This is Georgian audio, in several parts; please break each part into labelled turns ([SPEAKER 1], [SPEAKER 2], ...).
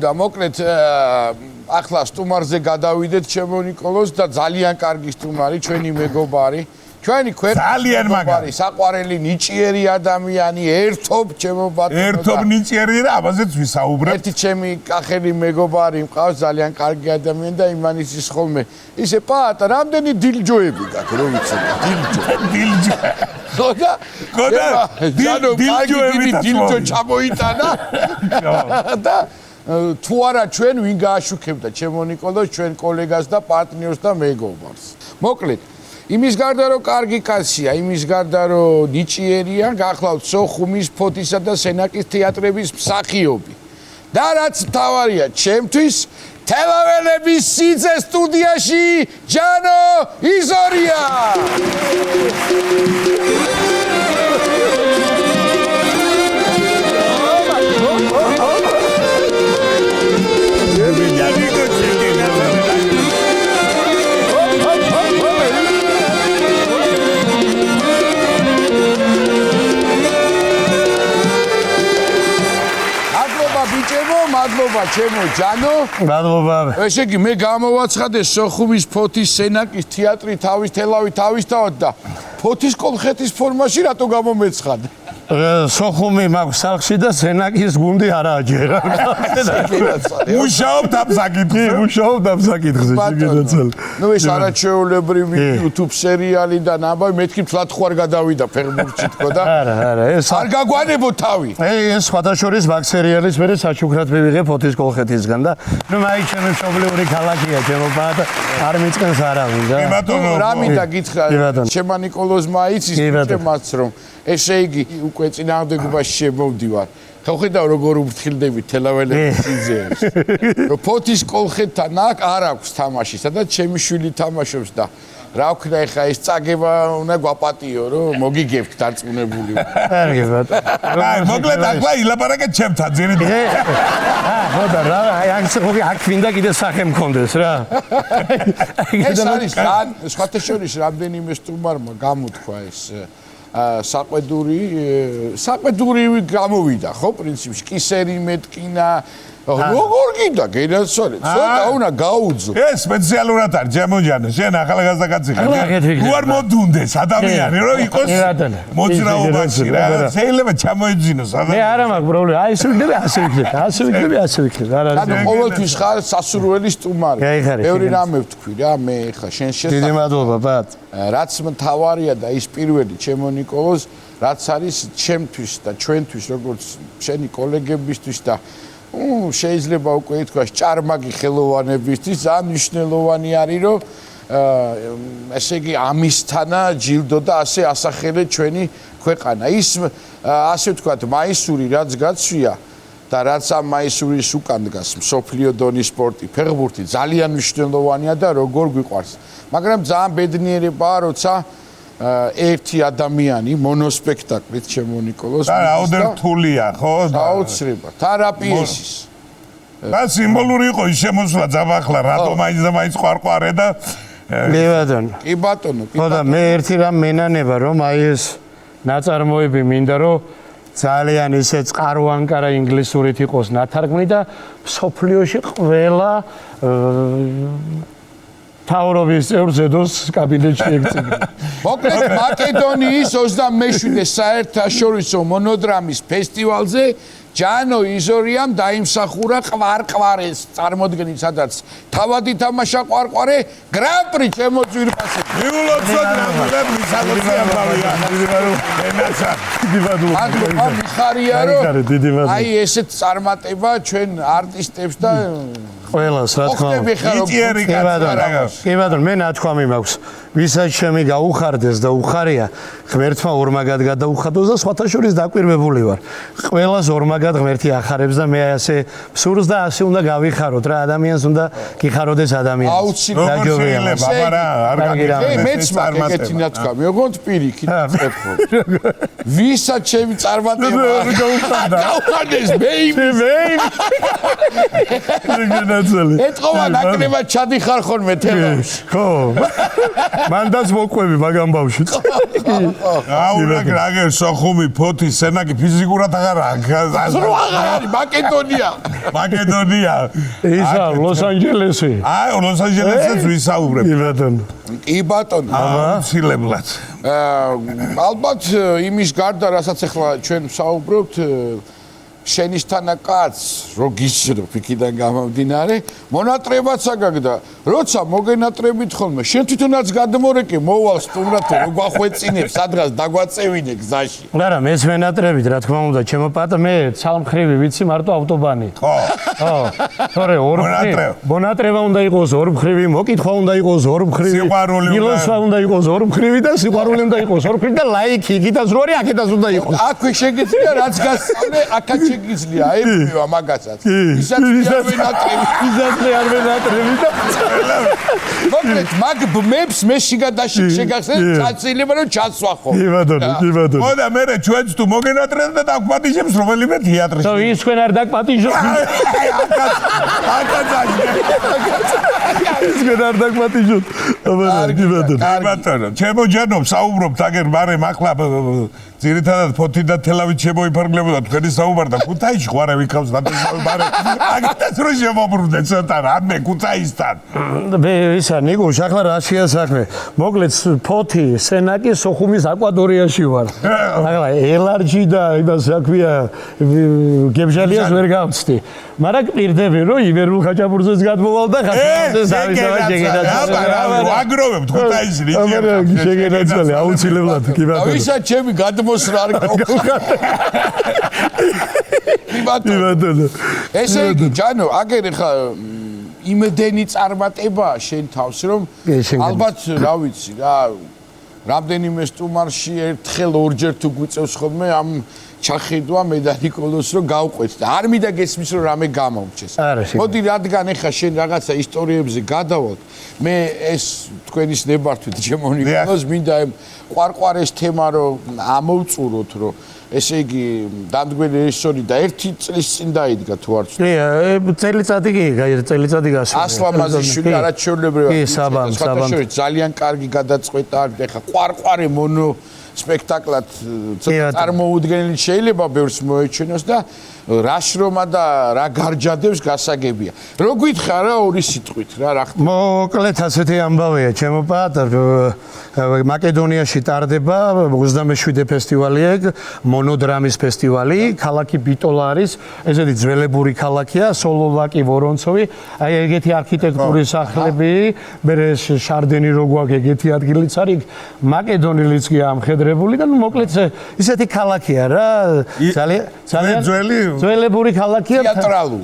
[SPEAKER 1] და მოკლედ ახლა სტუმარზე გადავიდეთ ჩემო ნიკოლოზ და ძალიან კარგი სტუმარი ჩვენი მეგობარი ჩვენი
[SPEAKER 2] ძალიან
[SPEAKER 1] მეგობარი საყვარელი ნიჭიერი ადამიანი ერთობ ჩემო ბატონო
[SPEAKER 2] ერთობ ნიჭიერი რა ამაზეც ვისაუბრებ
[SPEAKER 1] ერთი ჩემი კახელი მეგობარი მყავს ძალიან კარგი ადამიანი და იმანის ხოლმე ისე პატა რამდენი დილჯოები გაქვს რო ვიცი
[SPEAKER 2] დილჯო
[SPEAKER 1] ხოდა დილჯო ჩამოიტანა და თუ არა ჩვენ ვინ გააშუქებდა ჩემო ნიკოლოზ ჩვენ კოლეგას და პარტნიორს და მეგობარს მოკლედ იმის გარდა რომ კარგი კაცია იმის გარდა რომ ნიჭიერია გახლავთ სოხუმის ფოთისა და სენაკის თეატრების მსახიობი და რაც მთავარია ჩემთვის თელაველების სიძე სტუდიაში ჯანო იზორია მადლობა ჩემო ჯანო
[SPEAKER 3] მადლობა
[SPEAKER 1] ესე იგი მე გამოვაცხადე სოხუმის ფოთის სენაკის თეატრი თავის თელავი თავისთავად და ფოთის კოლხეთის ფორმაში რატო გამომეცხადე
[SPEAKER 3] სოხუმი მაქვს სახლში და სენაკის გუნდი არაა ჯერ
[SPEAKER 2] მუშაობ ამ საკითხზე
[SPEAKER 1] ნუ ეს არაჩვეულებრივი YouTube სერიალი და ნაბავი მეთქი თლათ ხوار გადავიდა ფეხბურთში თქო და
[SPEAKER 3] არა ეს
[SPEAKER 1] არ გაგვანებო თავი
[SPEAKER 3] ეს სხვადასხვა მაგ სერიალის მერე საჩუქრად მივიღე ფოთის კოლხეთისგან და ნუ მაი ჩემი მშობლიური ქალაქია ჩემო ბატა არ მიწყენს არავინ და
[SPEAKER 1] რა მინდა გითხრა ჩემო ნიკოლოზმა იცის ჩემაც რომ ესე იგი უკვე წინააღმდეგობაში შემოვდივარ. ხედავ როგორ უფრთხილდები თელაველების სიძეებს. რომ ფოთის კოლხეთთან არ აქვს თამაში, სადაც ჩემი შვილი თამაშობს და რა ვქნა ეხა ეს წაგება უნდა გვაპატიო რომ მოგიგებთ დარწმუნებული.
[SPEAKER 3] კარგი ბატონო.
[SPEAKER 2] მოკლედ ახლა ილაპარაკეთ ჩემთან ძირითადად.
[SPEAKER 3] ხოდა რა აქ მინდა კიდე სახე მქონდეს რა.
[SPEAKER 1] ეს არის სხვათა შორის რამდენიმე სტუმარმა გამოთქვა ეს საყვედური გამოვიდა ხო პრინციპში კისერი მეტკინა როგორ გინდა გენაცვალე ცოტა უნდა გაუძო
[SPEAKER 2] ეს სპეციალურად არის ჯემოჯანო შენ ახალგაზრდა კაცი ხარ თუ არ მოდუნდეს ადამიანი რომ იყოს მოძრაობაში რა შეიძლება ჩამოეძინოს
[SPEAKER 3] მე არა მაქვს პრობლემა აი ესე ვიქნები არა
[SPEAKER 1] ანუ ყოველთვის ხარ სასურველი სტუმარი ბევრი რამე ვთქვი რა მე ხა შენ შესაძლოა
[SPEAKER 3] დიდი მადლობა ბატ
[SPEAKER 1] რაც მთავარია და ის პირველი ჩემო ნიკოლოზ რაც არის ჩემთვის და ჩვენთვის როგორც შენი კოლეგებისთვის და შეიძლება უკვე ითქვას ჭარმაგი ხელოვანებისთვის ძალიან მნიშვნელოვანი არის რომ ესე იგი ამისთანა ჯილდო და ასე ასახელე ჩვენი ქვეყანა ის ასე ვთქვათ მაისური რაც გაცვია და რაც ამ მაისურის უკან დგას მსოფლიო დონის სპორტი ფეხბურთი ძალიან მნიშვნელოვანია და როგორ გვიყვარს მაგრამ ძალიან ბედნიერებაა როცა ერთი ადამიანი მონოსპექტაკლით ჩემო ნიკოლოზ
[SPEAKER 2] და რაოდენ რთულია ხო
[SPEAKER 1] აუცილებლად თერაპიესის
[SPEAKER 2] და სიმბოლური იყო ის შემოსვლა ძაბახლა რატომ მაინც ყვარყვარე და
[SPEAKER 1] კი ბატონო
[SPEAKER 3] ხოდა მე ერთი რამ მენანება რომ აი ეს ნაწარმოები მინდა რომ ძალიან ისე წყაროანკარა ინგლისურით იყოს ნათარგმნი და სოფლიოში ყველა თავრობის წევრ ზედოს კაბინეტში ეგწიგა.
[SPEAKER 1] მოკლედ მაკედონიის 27-ე საერთაშორისო მონოდრამის ფესტივალზე ჯანო იზორიამ დაიმსახურა ყვარყვარეს წარმოდგენით სადაც თავადი თამაშა ყვარყვარე გრან-პრი ჩემო ძვირფასები.
[SPEAKER 2] მიულოცოთ რამოდენმე საგოციაბავია.
[SPEAKER 1] მადლობა მიხარია რომ აი ესეთ წარმატება ჩვენ არტისტებს და
[SPEAKER 3] ყველას რა თქმა უნდა. კი ბატონო, მე ნათქვამი მაქვს. ვისაც შემი გაუხარდეს და უხარია, ღმერთმა ორმაგად გადაუხადოს და სხვათა შორის დაკვირვებული ვარ. ყველას ორმაგად ღმერთი ახარებს და მე ასე მსურს და ასე უნდა გავიხაროთ რა ადამიანს უნდა გიხაროდეს ადამიანს.
[SPEAKER 1] აუცილებლად
[SPEAKER 2] მაგრამ არ
[SPEAKER 1] გაგიგე. მეც მაქვს ეგეთი ნათქვამი, ოღონდ პირიქით წერხო. ვისაც შემი წარმატება გაუხარდეს, მე
[SPEAKER 3] შეგენაცვალე.
[SPEAKER 1] ეთყობა ნაკლებად ჩადიხარ ხოლმე თელავში.
[SPEAKER 3] ხო. მანდაც მოყვები მაგამ ბავშვი.
[SPEAKER 2] რაგერ სოხუმი ფოთი სენაკი ფიზიკურად აღარ აქვს.
[SPEAKER 1] რო აღარ არის მაკედონია.
[SPEAKER 3] ისა ლოს-ანჯელესი.
[SPEAKER 2] აი ლოს-ანჯელესიც ვისაუბრებ.
[SPEAKER 1] კი ბატონო.
[SPEAKER 2] აუცილებლად.
[SPEAKER 1] ალბათ იმის გარდა რასაც ახლა ჩვენ ვსაუბრობთ შენიშთანა კაც რო გიჭრო ფიქიდან გამომდინარე მონატრებაც აგაგდა როცა მოგენატრებით ხოლმე შენ თვითონაც გადმორეკე მოვალ სტუმრად რო გვახვეწინებ სადღაც დაგვაწევინე გზაში
[SPEAKER 3] არა მეც ვენატრებით რა თქმა უნდა ჩემო პატა მე ცალმხრივი ვიცი მარტო ავტობანი
[SPEAKER 2] ხო
[SPEAKER 3] თორე მონატრება უნდა იყოს ორმხრივი მოკითხვა უნდა იყოს ორმხრივი ილოსვა უნდა იყოს ორმხრივი და სიყვარული უნდა იყოს ორმხრივი და ლაიქი იქითაც რო არის აქეთაც უნდა იყოს
[SPEAKER 1] აქვე შეგეძლია რაც გასწავლე აქაც გიძლია ეფევა მაგასაც ისაც არ ვენატრები და მოკლედ მაგ ბმებს მე შიგადაში შეგახსენ შეიძლება რომ ჩასვახო
[SPEAKER 3] კი ბატონო
[SPEAKER 2] მოდა მე ჩვენც თუ მოგენატრებ და დაგპატიჟებს რომელიმე თეატრში
[SPEAKER 3] და ის თქვენ არ დაგპატიჟოთ ის თქვენ არ დაგპატიჟოთ
[SPEAKER 2] კი ბატონო ჩემო ჯანო საუბრობთ აგერ მარემ ახლა ძირითადად ფოთი და თელავით შემოიფარგლებოდა თქვენი საუბარი და ქუთაისში ხوارე ვიქავს და მარე აგეთაც რო შემოbrunდე ცოტა რამე ქუთაისთან
[SPEAKER 3] მე ისა ნიკუშ ახლა რა შეა საქმე მოკლედ ფოთი სენაკი სოხუმის აკვატორიაში ვარ ახლა ელარჯი და იმას საქმეა გებჟალიას ვერ გავწდი მაგრამ პირდები რომ ივერულ ხაჭაპურზეც გადმოვალ და ხაჭაპურზეც
[SPEAKER 2] შეგენაცვალე აგროვებთ ქუთაისში
[SPEAKER 3] შეგენაცვალე აუცილებლად კი ბატონო
[SPEAKER 1] ვისაც ჩემი გადმოსვლა არ
[SPEAKER 3] ბატონო
[SPEAKER 1] ესე იგი ჯანო აგერ ხა იმდენი წარმატებაა შენ თავს რომ ალბათ რა ვიცი რა რამდენიმე სტუმარში ერთხელ ორჯერ თუ გვიწევს ხოლმე ამ ჩახედვა მე და ნიკოლოს რომ გავყვეთ და არ მინდა გესმის რომ რამე გამომჩეს. მოდი რადგან ეხა შენ რაღაცა ისტორიებზე გადავალთ მე ეს თქვენის ნებართვით ჩემო ნიკოლოს მინდა ყვარყვარეს თემა რომ ამოვწუროთ რომ ესე იგი დამდგმელი რეჟისორი და 1 წლის წინ დაიდგა თუ არ ვცდები.
[SPEAKER 3] წელიწადი კი წელიწადი გასულა.
[SPEAKER 1] ასლამაზიშვილი არაჩვეულებრივად.
[SPEAKER 3] კი საბამ.
[SPEAKER 1] ძალიან კარგი გადაწყვეტა ეხა ყვარყვარე მონო სპექტაკლად წარმოუდგენელი შეიძლება ბევრს მოეჩვენოს და რა შრომა და რა გარჯადებს გასაგებია. რო გითხრა რა ორი სიტყვით რა ხდება?
[SPEAKER 3] მოკლედ ასეთი ამბავია, ჩემო პატარ მაკედონიაში ტარდება 27 ფესტივალია, მონოდრამის ფესტივალი, ქალაქი ბიტოლა არის, ესეთი ძველებური ქალაქია, სოლოვაკი, ვორონცოვი, აი ეგეთი არქიტექტურის სახლები, მე შარდენი რო გვაქვს ეგეთი ადგილიც არის, მაკედონელიც კი ამხედრებული და მოკლედ ისეთი ქალაქია რა, ძალიან ძველებური ქალაქია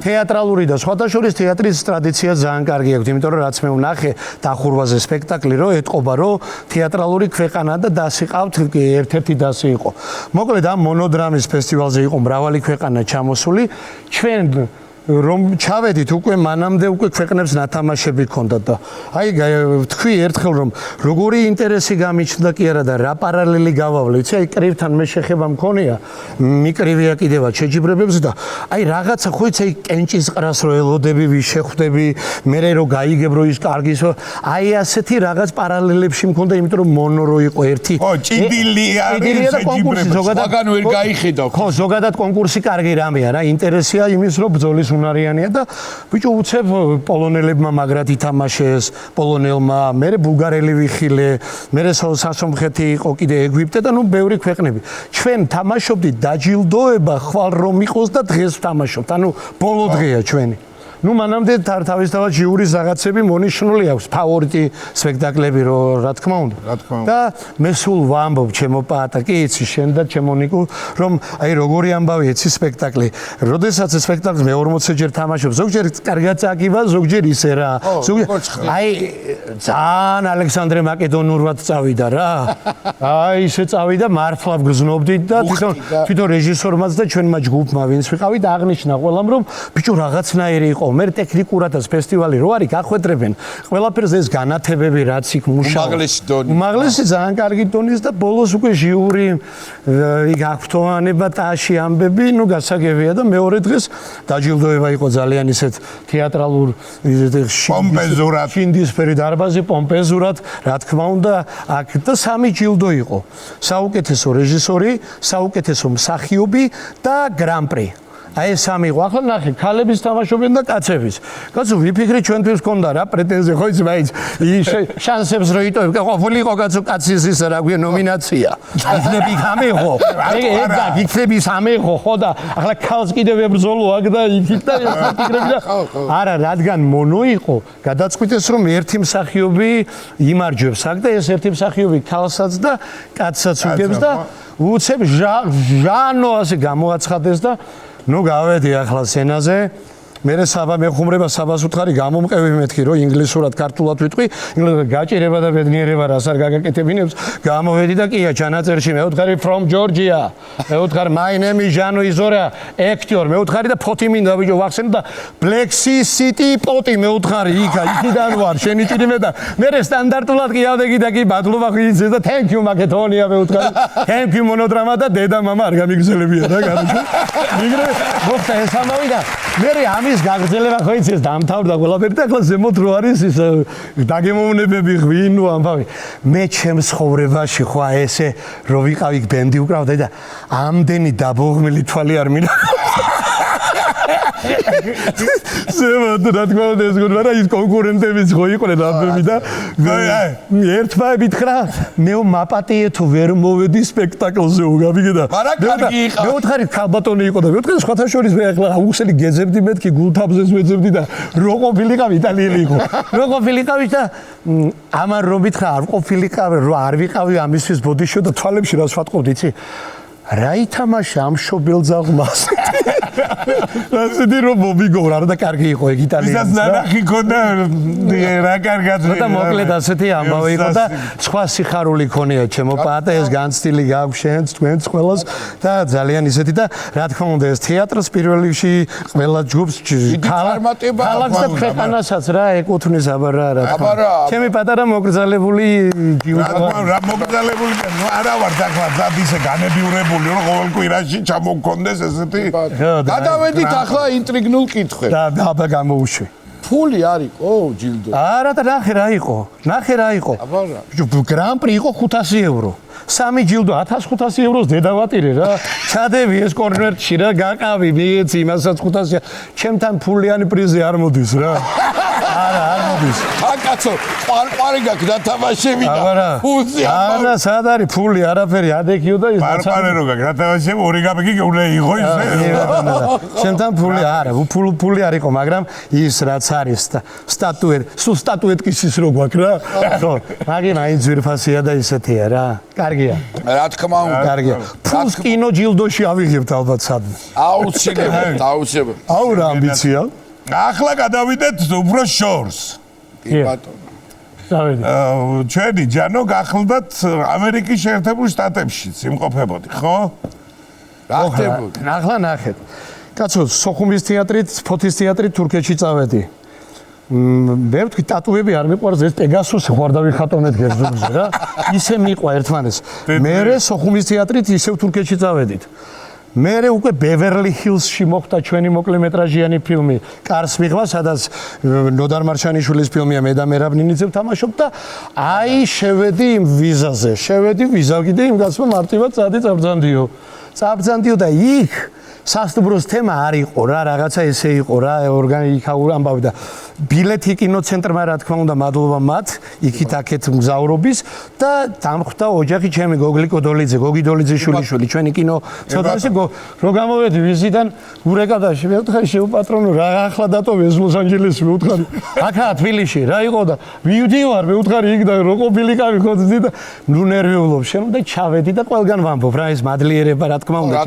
[SPEAKER 3] თეატრალური და სხვათა შორის თეატრის ტრადიცია ძალიან კარგი აქვს, იმიტომ რომ რაც მე ვნახე დახურვაზე სპექტაკლი რომ ეთყობა რომ თეატრალური ქვეყანა და დასიყავთ ერთ-ერთი დასი იყო. მოკლედ ამ მონოდრამის ფესტივალზე იყო მრავალი ქვეყანა ჩამოსული. ჩვენ რომ ჩავედით უკვე მანამდე უკვე ქვეყნებს ნათამაშები ჰქონდათ და აი თქვი ერთხელ რომ როგორი ინტერესი გამიჩნდა კი არა და რა პარალელი გავავლე იცი აი კრივთან მე შეხება მქონია მიკრივია კიდევაც შეჯიბრებებს და აი რაღაცა ხო იცი კენჭის ყრას რო ელოდები ვის შეხვდები მე რო გაიგებ რო ის კარგის აი ასეთი რაღაც პარალელებში მქონდა იმიტომ რომ მონო რო იყო ერთი
[SPEAKER 2] ხო ჭიდილი არის შეჯიბრება
[SPEAKER 1] ზოგადად ვერ გაიხედავ
[SPEAKER 3] ხო ზოგადად კონკურსი კარგი რამეა რა ინტერესია იმის რომ ბრძოლის უნარიანია და ბიჭო უცებ პოლონელებმა მაგრად ითამაშეს პოლონელმა მე ბულგარელი ვიხილე მე სასომხეთი იყო კიდე ეგვიპტე და ნუ ბევრი ქვეყნები ჩვენ თამაშობდით დაჯილდოება ხვალ რომ იყოს და დღეს ვთამაშობთ ანუ ბოლო დღეა ჩვენი ну მანამდე თავისთავად ჟიურის რაღაცები მონიშნული აქვს ფავორიტი სპექტაკლები რა თქმა უნდა და მე სულ ვამბობ ჩემო პატა კი იცი შენ და ჩემო ნიკო რომ აი როგორი ამბავი იცი სპექტაკლი როდესაც სპექტაკლს მე 40 ჯერ თამაშობ ზოგჯერ კარგად წაგივა ზოგჯერ ისე რა აი ძალიან ალექსანდრე მაკედონურად წავიდა რა აი ისე წავიდა მართლა გრძნობდით და თვითონ რეჟისორმაც და ჩვენმა ჯგუფმა ვინც ვიყავით აღნიშნა ყველამ რომ ბიჭო რაღაცნაირი იყო იყო, მე ტექნიკურადაც ფესტივალი რო არის, გახვედრებენ ყველაფერზე ეს განათებები, რაც იქ მუშაობს. უმაღლესი ძალიან კარგი დონის და ბოლოს უკვე ჟიური იქ აღფრთოვანება ტაში ამბები, ნუ გასაგებია და მეორე დღეს დაჯილდოება იყო ძალიან ისეთ თეატრალურ
[SPEAKER 2] პომპეზურად,
[SPEAKER 3] შინდისფერი დარბაზი პომპეზურად, რა თქმა უნდა, აქ და 3 ჯილდო იყო. საუკეთესო რეჟისორი, საუკეთესო მსახიობი და გრან-პრი. აი ეს 3 იყო. ახლა ნახე, ქალების თამაშობენ და კაცების. კაცო, ვიფიქრე ჩვენთვის გქონდა რა პრეტენზია, ხო იცი, მაინც შანსებს რო იტოვებ, ყოფილი იყო კაცო, კაცის ის რა გვია ნომინაცია. იქნები გამეღო. ეგ იქნები სამეღო, ხო და ახლა ქალს კიდევ ებრძოლო აქ და იქით და ვიფიქრები და არა, რადგან მონო იყო, გადაწყვიტეს რომ ერთი მსახიობი იმარჯვებს აქ და ეს ერთი მსახიობი ქალსაც და კაცსაც უგებს და უცებ ჟანო ასე გამოაცხადეს და ნუ გავედი ახლა სცენაზე. მე მეხუმრება საბას უთხარი გამომყევი მეთქი რომ ინგლისურად ქართულად ვიტყვი, ინგლისურად გაჭირება და ბედნიერება რას არ გაგაკეთებინებს, გამოვედი და კია ჩანაწერში მე ვუთხარი from Georgia. მე ვუთხარი my name is Jano Izora, actor. მე ვუთხარი და ფოთი მინდა ბიჭო ვახსენე და Black City პოტი მე ვუთხარი იქიდან ვარ, შენი ჭირიმე და მე სტანდარტულად კი ავდეგი და კი ბადლობა ხიძე და thank you მაკედონია მე ვუთხარი. Thank you მონოდრამა და დედა მამა არ გამიგზელებია რა გარჩა. მიგრე მოხდა ეს ამავიდა. მე ამის გაგრძელება ხო იცი ეს დამთავრდა ყველაფერი და ახლა ზემოთ რო არის ის დაგემოვნებები ღვინო ამბავი. მე ჩემს ხოვრებაში ხო ესე რო ვიყავი ბენდი უკრავდა და ამდენი დაბოღმილი თვალი არ მინდა. ზემოთ რა თქმა უნდა ეს გონდა რა ის კონკურენტებიც ხო იყვნენ ამბები და ერთმა ვითხრა მე მაპატიეთო ვერ მოვედი სპექტაკლზე უგავიგე და მე ვთხარი ქალბატონი იყო და მე ვთხარი სხვათა შორის მე ახლა აუქსელი გეძებდი მეთქი გულთაბზეს ვეძებდი და რო ყოფილიყავი იტალიელი იყო რო ყოფილიყავი და ამან რომ ვითხრა არ ყოფილიყავი რო არ ვიყავი ამისთვის ბოდიშო და თვალებში რას ვატყობდი იცი რა ითამაშა ამ შობელძაღლას რასეთი რომ მობიგო რა და კარგი იყო ეგ იტალიელი ისაც
[SPEAKER 2] ნანახი ქონდა რა კარგად
[SPEAKER 3] და მოკლედ ასეთი ამბავი იყო და სხვა სიხარული ქონია ჩემო პატა ეს განცდილი გაქვს შენს თქვენს ყველას და ძალიან ისეთი და რა თქმა უნდა ეს თეატრს პირველ რიგში ყველა ჯგუფს ქალაქს და ქვეყანასაც რა ეკუთვნის აბარა რა ჩემი პატარა მოგრძალებული
[SPEAKER 2] რა მოგრძალებული არა ვარ ახლა ზად ისე განებიურებული რომ ყოველ კვირაში ჩამოგქონდეს ესეთი
[SPEAKER 1] გადავედით ახლა ინტრიგნულ კითხვებს.
[SPEAKER 3] და აბა გამოუშვი.
[SPEAKER 1] ფული არ იყო ჯილდო?
[SPEAKER 3] არა და ნახე რა იყო.
[SPEAKER 1] აბარა.
[SPEAKER 3] გრან-პრი იყო 500 ევრო. 3 ჯილდო 1500 ევროს დედავატირე რა. ჩადები ეს კონვერტში რა, გაყავი, მიეცი იმასაც 500. ჩემთან ფულიანი პრიზი არ მოდის რა. არა, არ მოდის.
[SPEAKER 1] აკაცო, ყარყარი გაქვს დათამაშები და ფულზე
[SPEAKER 3] არა, სად არის ფული, არაფერი, ადექიო და ის
[SPEAKER 2] ყარყარი რო გაქვს დათამაშები, ორი გაბიგი უნდა იყო ისე.
[SPEAKER 3] ჩემთან ფული არა, ფული არ იყო, მაგრამ ის რაც არის სტატუეტკის ის რო გვაქვს რა. ხო, მაგინ აი ძვირფასია და ისეთია რა. კარგია.
[SPEAKER 1] რა თქმა უნდა.
[SPEAKER 3] კარგია. ფულს კინო ჯილდოში ავიღებთ ალბათ სადმე.
[SPEAKER 1] აუცილებლად.
[SPEAKER 3] აუ რა ამბიცია.
[SPEAKER 2] ახლა გადავიდეთ უფრო შორს.
[SPEAKER 1] კი ბატონო.
[SPEAKER 3] დავედი.
[SPEAKER 2] ჩვენი ჯანო გახლდათ ამერიკის შეერთებულ შტატებშიც იმყოფებოდი, ხო?
[SPEAKER 1] რა ხდებოდა?
[SPEAKER 3] ახლა ნახეთ. კაცო, სოხუმის თეატრით, ფოთის თეატრით თურქეთში წავედი. მე ვთქვი ტატუები არ მიყვარს ეს პეგასუსი ხوار დავიხატონეთ გერზურზე რა. ისე მიყვა ერთმანეს. მე სოხუმის თეატრით ისევ თურქეთში წავედით. მე უკვე ბევერლი ჰილსში მოხდა ჩვენი მოკლემეტრაჟიანი ფილმი კარს მიღვა, სადაც ნოდარ მარშანიშვილის ფილმია მე და მერაბნინიძე თამაშობ და აი შევედი იმ ვიზაზე. შევედი ვიზა კიდე იმ გასმა მარტივად წადი წაბძანდიო და იქ სასტუმროს თემა არ იყო რა, რაღაცა ესე იყო რა, ორგანიკაურ ამბავი და ბილეთი კინოცენტრმა რა თქმა უნდა მადლობა მათ, იქით აქეთ მგზავრობის და დამხვდა ოჯახი ჩემი გოგი დოლიძე შვილიშვილი ჩვენი კინო ცოდვაში რო გამოვედი ვიზიდან ურეკავდაში მე ვთხარი შეუპატრონო რა ახლა დატოვე ეს ლოს-ანჯელესი მე ვთხარი აქა თბილისში რა იყო და მივდივარ მე ვთხარი იქ და რო ყოფილიყავი ხოძდი და ნუ ნერვიულობ შემდგომ ჩავედი და ყველგან ვამბობ რა ეს მადლიერება რა თქმა უნდა,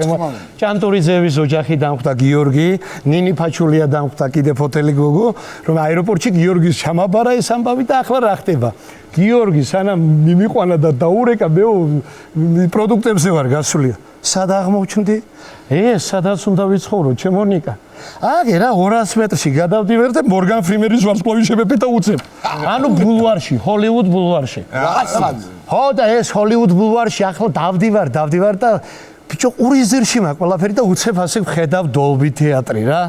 [SPEAKER 3] ჭანტური ძეების ოჯახი დამხვდა გიორგი, ნინი ფაჩულია დამხვდა კიდე ფოთელი გოგო, რომ აეროპორტში გიორგის ჩამაბარა ეს ამბავი და ახლა რა ხდება? გიორგი სანამ მიმიყვანა და დაურეკა, მე პროდუქტებზე ვარ გასული. სად აღმოჩნდი? სადაც უნდა ვიცხოვრო, ჩემო ნიკა. აგე რა 200 მეტრში გადავდივარ და მორგან ფრიმერის ვარსკვლავი შემეფე და უცებ. ანუ ბულვარში, ჰოლივუდ ბულვარში. ხო და ეს ჰოლივუდ ბულვარში ახლა დავდივარ და ბიჭო ყურიზერში მაქვს ყველაფერი და უცებ ასე ვხედავ დოლბი თეატრი რა.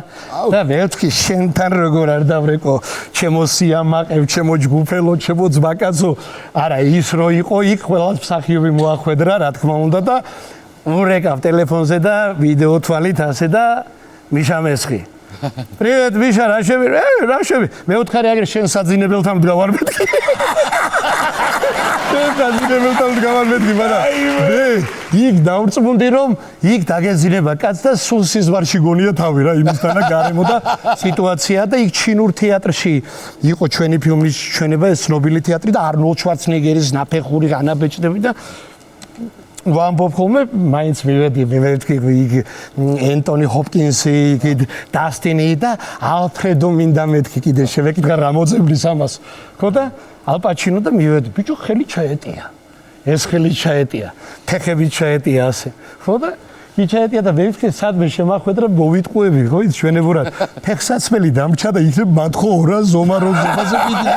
[SPEAKER 3] და ვეთქი შენთან როგორ არ დავრეკო, ჩემო სიამაყე, ჩემო ჯგუფელო, ჩემო ძმაკაცო. არა ის რო იყო, იქ ყველას მსახიობი მოახვედრა, რა თქმა უნდა და ურეკავ ტელეფონზე და ვიდეო თვალით ასე და მიშა მესხი. Привет, მიშა, რა შევი? მე ვთხარი აგერ შენ საძინებელთან ვდგავარ მეთქი. შენ საძინებელთან ვდგავარ მეთქი, მაგრამ მე იქ დავწმუნდი რომ იქ დაგეძინება კაც და სულ სიზმარში გონია თავი რა იმისთანა გარემო და სიტუაცია და იქ ჩინურ თეატრში იყო ჩვენი ფილმის ჩვენება ეს ცნობილი თეატრი და არნოლდ შვარცნეგერის ნაფეხური განაბეჭდები და ვამბობ ხოლმე მაინც მივედი იქ ენტონი ჰოპკინსი იქ დასტინი და ალფრედო მინდა მეთქი კიდე შევეკითხა რა მოძებნის ამას ხო და ალპაჩინო და მივედი ბიჭო ხელი ჩაეტია ეს ხელი ჩაეტია თეხები ჩაეტია ასე ხო და იჩაეტია და ვეფხე სადმე შემახვედრა მოვიტყუები ხო ის ჩვენებურად ფეხსაცმელი დამჭა და იქნებ მათხოვ რა ზომა როზებაზე კიდე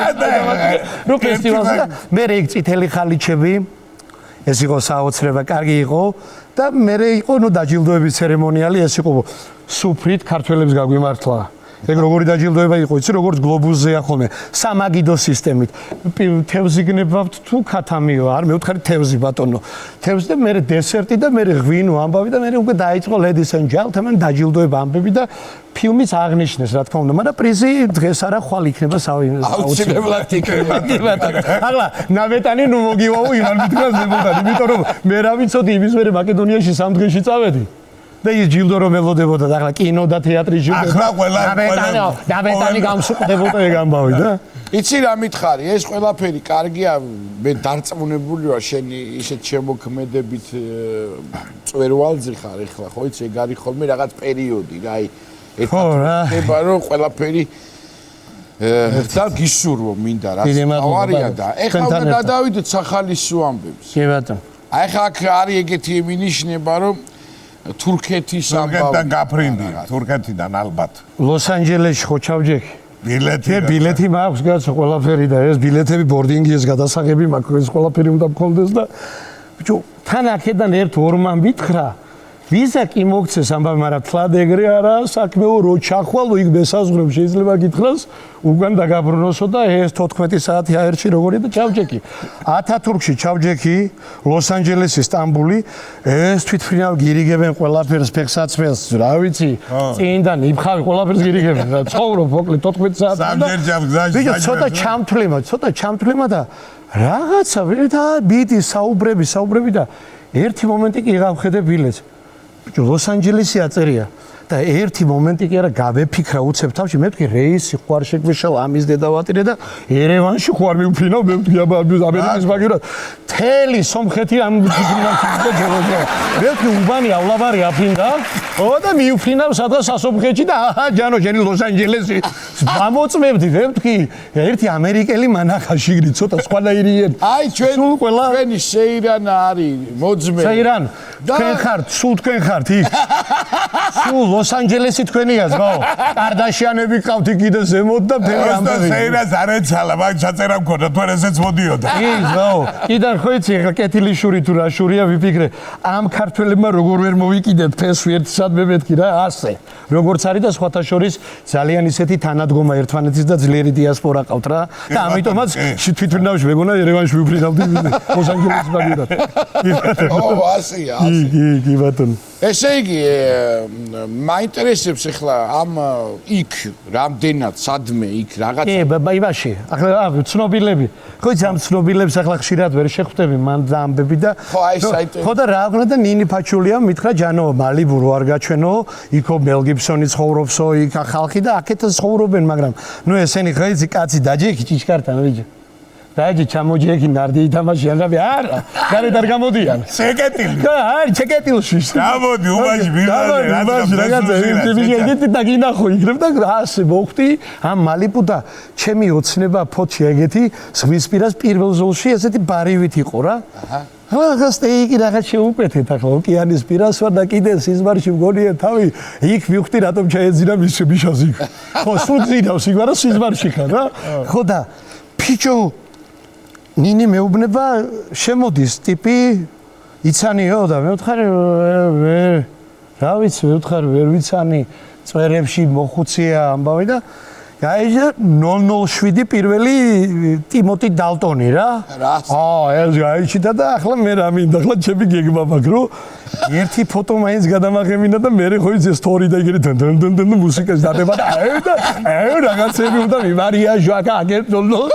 [SPEAKER 3] რო ფესტივალზე და მე იქ წითელი ხალიჩები ეს იყო საოცრება, კარგი იყო და მე იყო ნუ დაჯილდოების ცერემონიალი, ეს იყო სუფრით ქართველებს გაგვიმართლა. ეგ როგორი დაჯილდოება იყო, იცი როგორც გლობუსზეა ხოლმე, სამაგიდო სისტემით. თევზი გნებავთ თუ ქათამიო, არ მე ვთხარი თევზი ბატონო. თევზი და მე დესერტი და მე ღვინო ამბავი და მე უკვე დაიწყო ladies and gentlemen დაჯილდოება ამბები და ფილმიც აღნიშნეს, რა თქმა უნდა, მაგრამ პრიზი დღეს არა ხვალ იქნება
[SPEAKER 1] აუცილებლად იქნება.
[SPEAKER 3] ახლა ნავეტანი ნუ მოგივაო ირან მითხრას დებოდან, იმიტომ რომ მე რა ვიცოდი იმის მერე მაკედონიაში 3 დღეში წავედი. და ის ჯილდო რომ ელოდებოდა და ახლა კინო და თეატრი ჯილდო.
[SPEAKER 2] ახლა ყველა
[SPEAKER 3] ნავეტანი გამსუყდებოდა ეგ ამბავი და
[SPEAKER 1] იცი რა მითხარი, ეს ყველაფერი კარგია, მე დარწმუნებული ვარ შენი ისეთ შემოქმედებით წვერვალზე ხარ ახლა, ხო იცი, ეგ არის ხოლმე რაღაც პერიოდი, რა აი ეთქება რომ ყველაფერი და გისურვო მინდა რა ავარია და ეხლა უნდა გადავიდეთ სახალისო ამბებს.
[SPEAKER 3] კი ბატონო.
[SPEAKER 1] აი ხა აქ არის ეგეთი მინიშნება რომ თურქეთის ამბავი.
[SPEAKER 2] თურქეთიდან გაფრინდია, თურქეთიდან ალბათ.
[SPEAKER 3] ლოს-ანჯელესში ხო ჩავჯექი?
[SPEAKER 2] ბილეთი
[SPEAKER 3] მაქვს გაცო ყველაფერი და ეს ბილეთები ბორდინგი ეს გადასაღები მაქვს ეს ყველაფერი უნდა მქონდეს და ბიჭო თან აქედან ერთ ორმან ვითხრა ვიზა კი მოგცეს ამბავი, მაგრამ თლად ეგრე არა საქმეო რო ჩახვალო იქ მესაზღვრებ შეიძლება გითხრას უკან დაგაბრუნოსო და ეს 14 საათი აერჩი როგორია და ჩავჯექი ათათურქში ჩავჯექი ლოს-ანჯელესი სტამბული ეს თვითფრინავ გირიგებენ ყველაფერს ფეხსაცმელს რა ვიცი წინიდან იფხავი ყველაფერს გირიგებენ რა ცხოვრობ მოკლედ 14 საათი და ცოტა ჩამთვლება და რაღაცა და ბიდი საუბრები და ერთი მომენტი კი გავხედე ბილეთს ბიჭო ლოს-ანჯელესი აწერია და ერთი მომენტი კი არა გავეფიქრა უცებ თავში მე ვთქვი რეისი ხوار შეგვიშალა ამის დედავატირე და ერევანში ხوار მივფრინავ მე ვთქვი ამერიკის მაგივრად თელი სომხეთი ამ ფიქრინავში და ჯეროჯა მე ვთქვი უბანი ავლაბარი აფრინდა ო და მივფრინავ სადღაც სასომხეთში და აჰა ჯანო შენი ლოს-ანჯელესი გამოწმებდი მე ვთქვი ერთი ამერიკელი მანახაში გრი ცოტა სხვანაირიერი
[SPEAKER 1] აი ჩვენი შეირანა არის მოძმე
[SPEAKER 3] შეირან თქვენ ხართ სულ თქვენ ხართ იქ სულ ლოს-ანჯელესი თქვენია ზღაო კარდაშიანები ყავთ კიდე ზემოთ და ფერი ამბები
[SPEAKER 2] შეირას არ ეცალა მაგ ჩაწერა მქონდა თუ ესეც მოდიოდა
[SPEAKER 3] კი ზღაო კიდარ ხო იცი ახლა კეთილი შური თუ რა შურია ვიფიქრე ამ ქართველებმა როგორ ვერ მოვიკიდეთ ფესვი ერთსადმე მეთქი რა ასე როგორც არის და სხვათა შორის ძალიან ისეთი თანადგომა ერთმანეთის და ძლიერი დიასპორა ყავთ რა და ამიტომაც თვითფრინავში მეგონა ერევანში ვიფრინავდი ლოს-ანჯელესის მაგივრად
[SPEAKER 1] ო ასია
[SPEAKER 3] კი ბატონო
[SPEAKER 1] ესე იგი მაინტერესებს ახლა ამ იქ რამდენად სადმე იქ რაღაც
[SPEAKER 3] იმაში ახლა ცნობილები ხო იცი ამ ცნობილებს ახლა ხშირად ვერ შეხვდები მან და ამბები და ხო და რა ვქნა და ნინი ფაჩულია მითხრა ჯანო მალიბუ რო არ გაჩვენო იქო მელ გიბსონი ცხოვრობსო იქ ხალხი და აქეთ ცხოვრობენ მაგრამ ნუ ესენი ხო იცი კაცი დაჯექი ჭიშკართან ვიჯი დაიჯი ჩამოჯექი ნარდი ითამაშიან რა არა გარეთ არ გამოდიან
[SPEAKER 2] შეკეტილი
[SPEAKER 3] აი ჩეკეტილში
[SPEAKER 2] გამოდი უმაში მიღალე
[SPEAKER 3] რაღაცა იგი დაგინახო იქნებ და ასე მოხდი ამ მალიპუტა ჩემი ოცნება ფოთში ეგეთი ზღვისპირას პირველ ზოლში ესეთი ბარივით იყო რა ახლა სტეიკი რაღაც შეუკვეთეთ ახლა ოკეანის პირას ვარ და კიდე სიზმარში მგონია თავი იქ მივხვდი რატომ ჩაეძინა მიშას იქ ხო სულ ძინავს იქ მაგრამ სიზმარში ხარ რა ხო და ფიჭო ნინი მეუბნება შემოდის ტიპი იცანიო და მე ვთხარი რა ვიცი მე ვთხარი ვერ ვიცანი წვერებში მოხუცია ამბავი და გაიჟა 007 პირველი ტიმოტი დალტონი რა ეს გაიჩიტა და ახლა მე რა მინდა ახლა ჩემი გეგმა მაგრო ერთი ფოტო მაინც გადამაღებინა და მე ხო ის სტორი და იგერი დან მუსიკას დადება და აი რაღაცები უნდა მივარიაჟო აკა აგერ 00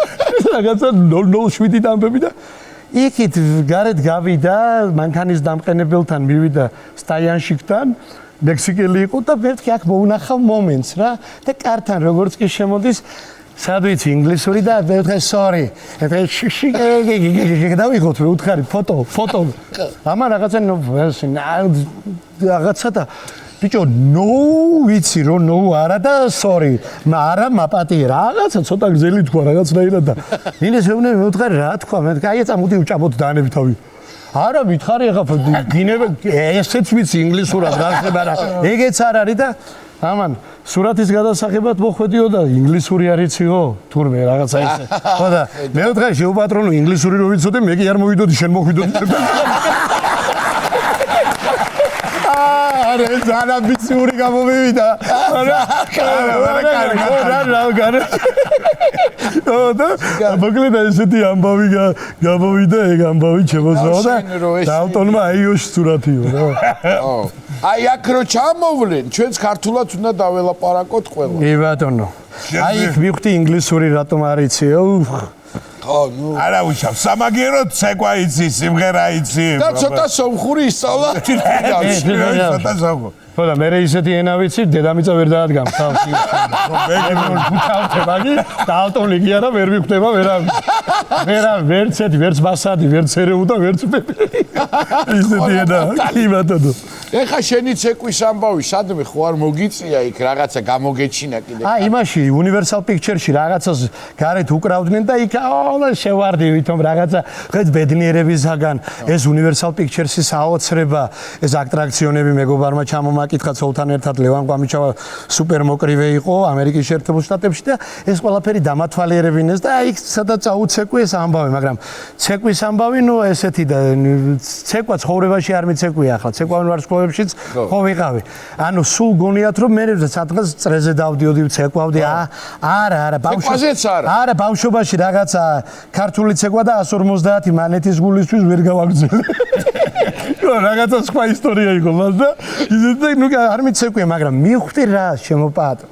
[SPEAKER 3] რაღაცა 007 დამბები და იქით გარეთ გავიდა მანქანის დამყენებელთან მივიდა სტაიანშიკთან მექსიკელი იყო და მეთქი აქ მოუნახავ მომენტს რა და კართან როგორც კი შემოდის სადვიც ინგლისური და მეთქი sorry დავიღოთ მე უთხარი ფოტო ამა რაღაცა რაღაცა და ბიჭო no ვიცი რომ no არა და sorry არა მაპატი რაღაცა ცოტა გზელი თქვა რაღაცნაირად და ინეს მე უთხარი რა თქვა მე აი წამოდი უჭამოთ დაანები თავი არა მითხარი ახლა გინებ ესეც ვიცი ინგლისურად რა ხდება რა ეგეც არ არის და ამან სურათის გადასაღებად მოხვედიო და ინგლისური არიციო თურმე რაღაცა ისე ხო და მე ვთხარი შეუპატრონო ინგლისური რო ვიცოდე მე კი არ მოვიდოდი შენ მოხვიდოდი არა ზანა ბიცური გამომივიდა არა და მოკლედ ესეთი ამბავი გამოვიდა ეგ ამბავი შემოსავა და დალტონმა აიოში სურათიო რა
[SPEAKER 1] აი აქ რო ჩამოვლენ ჩვენც ქართულად უნდა დაველაპარაკოთ ყველა
[SPEAKER 3] კი ბატონო აი იქ მივხვდი ინგლისური რატომ არიციო
[SPEAKER 1] ხო ნუ
[SPEAKER 2] არა უშავ სამაგიეროდ ცეკვა იცი სიმღერა იცი
[SPEAKER 1] და ცოტა სომხური ისწავლა
[SPEAKER 2] ცოტა სომხური
[SPEAKER 3] ხო და მე ისეთი ენა ვიცი დედამიწა ვერ დაადგამ თავში ვუთავთე მაგი დალტონი კი არა ვერ მიხვდება ვერც ერთი ვერც მასადი ვერც ერეუ და ვერც ისეთი ენა კი ბატონო
[SPEAKER 1] ეხა შენი ცეკვის ამბავი სადმე ხო არ მოგიწია იქ რაღაცა გამოგეჩინა კიდე
[SPEAKER 3] აი იმაში Universal Pictures-ში რაღაცას გარეთ უკრავდნენ და იქ შევარდი ვითომ რაღაცა ხედს ბედნიერებისაგან ეს Universal Pictures-ის აოცრება ეს ატრაქციონები მეგობარმა ჩამომაკითხა ცოლთან ერთად ლევან კვამიჩავა სუპერ მოკრივე იყო ამერიკის შეერთებულ შტატებში და ეს ყველაფერი დამათვალიერებინეს და იქ სადაც აუცეკვი ეს ამბავი მაგრამ ცეკვის ამბავი ნუ ესეთი და ცეკვა ცხოვრებაში არ მიცეკვია ახლა ცეკვავენ ვარსკვლავებშიც ხო ვიყავი ანუ სულ გონიათ რომ მე სადღაც წრეზე დავდიოდი ცეკვავდი არა ბავშვობაში რაღაცა ქართული ცეკვა და 150 მანეთის გულისთვის ვერ გავაგზავნე რაღაცა სხვა ისტორია იყო მას და ისე ნუ არ მიცეკვია მაგრამ მივხვდი რა შემოპატო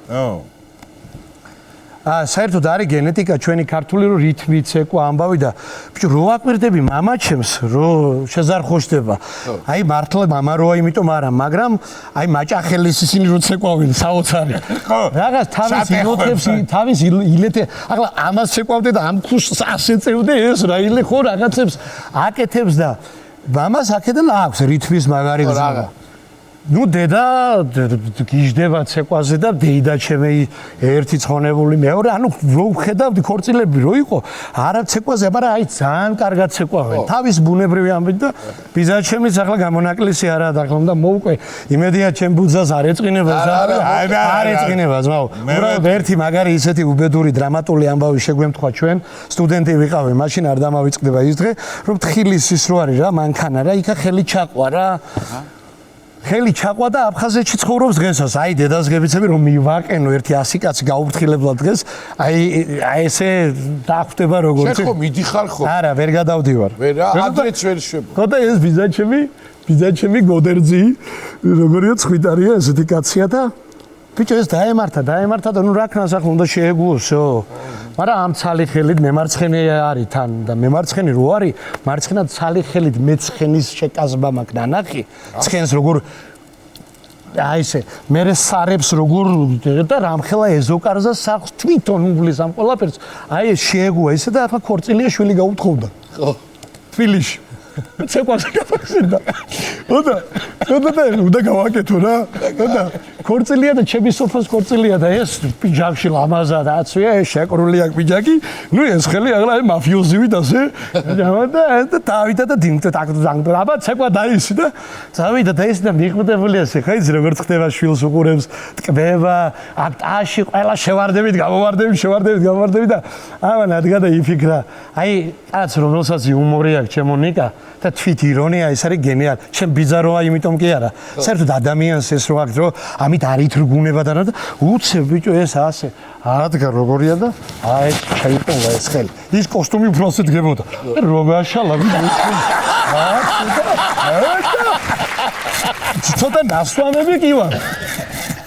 [SPEAKER 3] საერთოდ არის გენეტიკა ჩვენი ქართული რო რითმი ცეკვა ამბავი და ბიჭო რო აკვირდები მამაჩემს რო შეზარხოშდება აი მართლა მამა როა იმიტომ არა მაგრამ აი მაჭახელის ისინი რო ცეკვავენ საოცარი ხო რაღაც თავის ილეთებს თავის ილეთე ახლა ამას ცეკვავდე და ამ ქუშს ასე წევდე ეს რა ილე ხო რაღაცებს აკეთებს და მამას აქედან აქვს რითმის მაგარი გზა ნუ დედა გიждდება ცეკვაზე და დეიდა ჩემი ერთი ცხონებული მეორე ანუ რო ვხედავდი ქორწილები რო იყო არა ცეკვაზე არა აი ძალიან კარგად ცეკვავენ თავის ბუნებრივი ამბით და ბიძა ჩემიც ახლა გამონაკლისი არა და ახლა უნდა მოუკვე იმედია ჩემ ბუძას არ ეწყინებას არ ეწყინება ძმაო უბრალოდ ერთი მაგარი ისეთი უბედური დრამატული ამბავი შეგვემთხვა ჩვენ სტუდენტი ვიყავი მაშინ არ დამავიწყდება ის დღე რომ თხილის ის რო არის რა მანქანა რა იქა ხელი ჩაყვა რა ხელი ჩაყვა და აფხაზეთში ცხოვრობს დღესაც. აი დედას გებიცები რომ მივაყენო ერთი 100 კაცი გაუფრთხილებლად დღეს. აი ესე დახვდება როგორც.
[SPEAKER 1] შენ ხო მიდიხარ ხო?
[SPEAKER 3] არა, ვერ გადავდივარ.
[SPEAKER 1] ვერა, ადრეც ვერ შვება.
[SPEAKER 3] ხო და ეს ბიზაჩემი გოდერძი როგორია ცხვიტარია ესეთი კაცია და ბიჭო ეს დაემართა და ნუ რა ქნას ახლა უნდა შეეგუოსო. მაგრამ ამ ცალი ხელით მემარცხენე არის თან და მემარცხენე რო არის, მარცხენა ცალი ხელით მეცხენის შეკაზება მაქვს ნანახი. ცხენს როგორ აი ესე მე სარებს როგორ და რამხელა ეზოკარზა სახს თვითონ უვლის ამ ყველაფერს აი ეს შეეგუა ესე და ახლა ქორწილია შვილი გაუთხოვდა
[SPEAKER 1] ხო
[SPEAKER 3] თბილისში ცეკვაზე გაფაქსირდა უნდა გავაკეთო რა და ქორწილია და ჩემი სოფოს ქორწილია და ეს პიჯაკში ლამაზა და აცვია ეს შეკრული აქ პიჯაკი ნუ ეს ხელი ახლა აი მაფიოზივით ასე და დავიდა და დინტა დაგდანგდა აბა ცეკვა დაისი და წავიდა და ის და მიღმდებული ასე ხა ის როგორ ხდება შვილს უყურებს ტკბება აქტაში ყველა შევარდებით გამოვარდებით და ამან ადგა და იფიქრა აი კაც რომელსაც იუმორი აქვს ჩემო ნიკა და თვით ირონია ეს არის გენიალი. ჩემ ბიზაროა იმიტომ კი არა. საერთოდ ადამიანს ეს რო აქვს რომ ამით არ ითრგუნება და უცებ ბიჭო ეს ასე ადგა როგორია და აი შეიპოვა ეს ხელი. ის კოსტუმი უფრო ასე დგებოდა. როგაშალა ცოტა ნასვამები კი ვარ.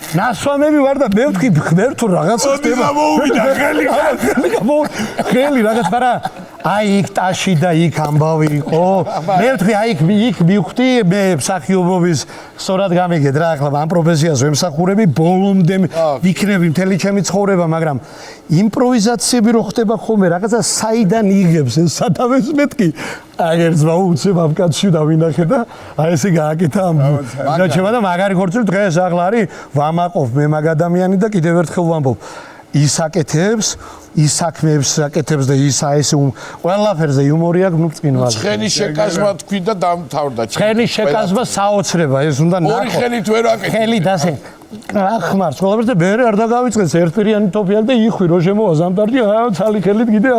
[SPEAKER 3] ნასვამები ვარ და მე ვთქვი ხმერ თუ რაღაცა ხდება.
[SPEAKER 2] მოვიდა
[SPEAKER 3] ხელი რაღაც არა აი იქ ტაში და იქ ამბავი იყო. მე ვთქვი აი იქ მივხვდი მე მსახიობობის სწორად გამიგეთ რა ახლა ამ პროფესიას ვემსახურები ბოლომდე ვიქნები მთელი ჩემი ცხოვრება მაგრამ იმპროვიზაციები რო ხდება ხოლმე რაღაცა საიდან იღებს ეს სადავეს მეთქი აგერს ვაუცებ ამ კაცში და ვინახე და აი ესე გააკეთა ამ დაჩება და მაგარი ხორცი დღეს ახლა არის ვამაყობ მე მაგ ადამიანი და კიდევ ერთხელ ვამბობ ისაკეთებს ის საქმეებს აკეთებს და ის ეს ყველაფერზე იუმორი აქვს ნუ წინვალ.
[SPEAKER 1] ცხენის შეკაზმა თქვი და დამთავრდა.
[SPEAKER 3] ცხენის შეკაზმა საოცრება ეს უნდა ნახო.
[SPEAKER 1] ორი ხელით ვერ აკეთებ.
[SPEAKER 3] ხელით ასე ახმარს ყველაფერს და მე არ დაგავიწყეს ერთპირიანი თოფიალი და იხვი რო შემოვა ზამთარში ცალი ხელით კიდე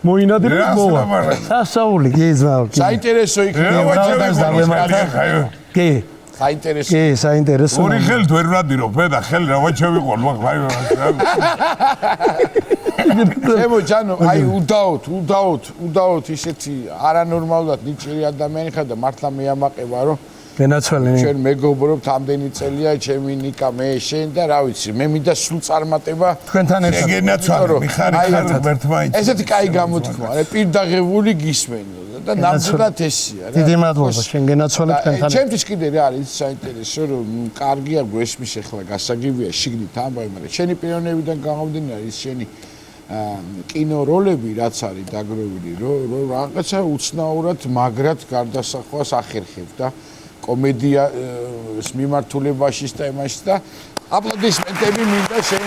[SPEAKER 3] მოინადირეს მოვა. სასაული კი ძმაო.
[SPEAKER 1] საინტერესო იქნება.
[SPEAKER 3] კი
[SPEAKER 1] საინტერესო.
[SPEAKER 3] კი საინტერესო.
[SPEAKER 2] ორი ხელით ვერ ვადირო მე და ხელი რა ვაჩევიყო მაგ
[SPEAKER 1] ემო ჯანო აი უდაოთ ისეთი არანორმალურად ნიჭიერი ადამიანი ხარ და მართლა მეამაყება რომ
[SPEAKER 3] გენაცვალენი
[SPEAKER 1] ჩვენ მეგობრობთ ამდენი წელია ჩემი ნიკა მე შენ და რა ვიცი მე მინდა სულ წარმატება
[SPEAKER 3] თქვენთან ერთად
[SPEAKER 2] გენაცვალე მიხარით ერთმანეთს
[SPEAKER 1] ესეთი კაი გამოთქმა რა პირდაღებული გისმენ და ნამდვილად ესია რა
[SPEAKER 3] დიდი მადლობა შენ გენაცვალე თქვენთან
[SPEAKER 1] ჩემთვის კიდე რა არის საინტერესო რომ კარგია გვესმის ახლა გასაგებია შიგნით ამბავი მაგრამ შენი პიროვნებიდან გამომდინარე ის შენი კინოროლები რაც არის დაგროვილი რომ რაღაცა უცნაურად მაგრად გარდასახვას ახერხებ და კომედიას მიმართულებაში და იმაში და აპლოდისმენტები მინდა შენ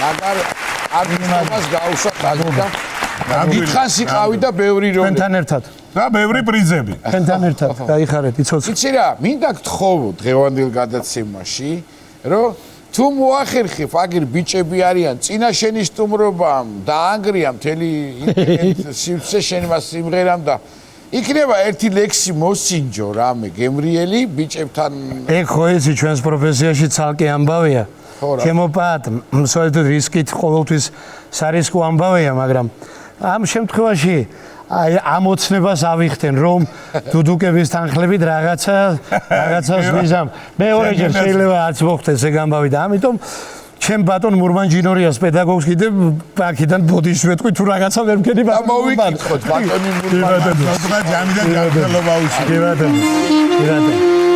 [SPEAKER 1] მაგარ არტისტობას გაუსვა და დიდხანს იყავი და ბევრი როლი
[SPEAKER 3] თქვენთან ერთად
[SPEAKER 2] და ბევრი პრიზები
[SPEAKER 3] თქვენთან ერთად გაიხარეთ იცოცხლე
[SPEAKER 1] იცი რა მინდა გთხოვო დღევანდელ გადაცემაში რომ თუ მოახერხებ აგერ ბიჭები არიან წინა შენი სტუმრობამ დაანგრია მთელი ინტერნეტ სივრცე შენ მას სიმღერამ და იქნება ერთი ლექსი მოსინჯო რამე გემრიელი ბიჭებთან
[SPEAKER 3] ეგ ხო იცი ჩვენს პროფესიაში ცალკე ამბავია ჩემო პატ საერთოდ რისკით ყოველთვის სარისკო ამბავია მაგრამ ამ შემთხვევაში აი ამოცნებას ავიხდენ რომ დუდუკების თანხლებით რაღაცას მიზამ მეორეჯერ შეიძლება არც მოხდეს ეგ ამბავი და ამიტომ ჩემ ბატონ მურმანჯინორიას პედაგოგს კიდე აქედან ბოდიშ ვეთქვი თუ რაღაცა ვერ მქენი
[SPEAKER 1] და მოვიკითხოთ ბატონი მურმანჯინორია
[SPEAKER 2] ჯამიდან გამხელობა უში
[SPEAKER 3] კი ბატონო